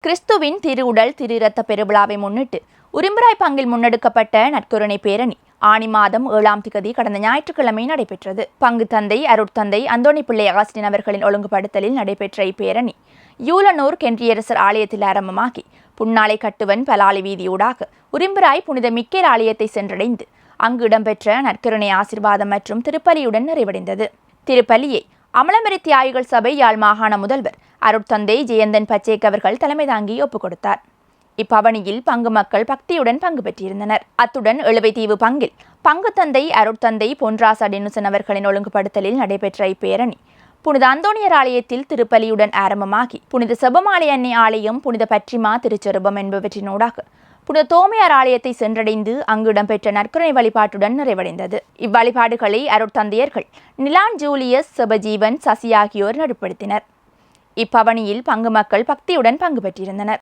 கிறிஸ்துவின் திருவுடல் திரு இரத்த பெருவிழாவை முன்னிட்டு உரிம்பராய் பங்கில் முன்னெடுக்கப்பட்ட நற்கருணை பேரணி ஆனி மாதம் 7ஆம் திகதி கடந்த ஞாயிற்றுக்கிழமை நடைபெற்றது. பங்கு தந்தை அருட்தந்தை அந்தோணி பிள்ளை அகஸ்டின் அவர்களின் ஒழுங்குபடுத்தலில் நடைபெற்ற இப்பேரணி யூலனூர் கென்றியரசர் ஆலயத்தில் ஆரம்பமாகி புன்னாலை கட்டுவன் பலாலி வீதியூடாக உரிம்பராய் புனித மிக்கேல் ஆலயத்தை சென்றடைந்து அங்கு இடம்பெற்ற நற்கருணை ஆசீர்வாதம் மற்றும் திருப்பலியுடன் நிறைவடைந்தது. திருப்பலியை அமலமரி தியாகிகள் சபை யாழ் மாகாண முதல்வர் அருட்தந்தை ஜெயந்தன் பச்சேக் அவர்கள் தலைமை தாங்கி ஒப்புக் கொடுத்தார். இப்பவனியில் பங்கு மக்கள் பக்தியுடன் பங்கு பெற்றிருந்தனர். அத்துடன் எழுவைத்தீவு பங்கில் பங்கு தந்தை அருட்தந்தை பொன்ராசா டெனுசன் அவர்களின் ஒழுங்குபடுத்தலில் நடைபெற்ற இப்பேரணி புனித அந்தோணியர் ஆலயத்தில் திருப்பலியுடன் ஆரம்பமாகி புனித செபமாலை அன்னை ஆலயம், புனித பற்றிமா திருச்செருபம் என்பவற்றினூடாக புனித தோமையார் ஆலயத்தை சென்றடைந்து அங்கு இடம்பெற்ற நற்கருணை வழிபாட்டுடன் நிறைவடைந்தது. இவ்வழிபாடுகளை அருட்தந்தையர்கள் நிலான் ஜூலியஸ், செபஜீவன், சசி ஆகியோர் நடுப்படுத்தினர். இப்பவனியில் பங்கு மக்கள் பக்தியுடன் பங்கு பெற்றிருந்தனர்.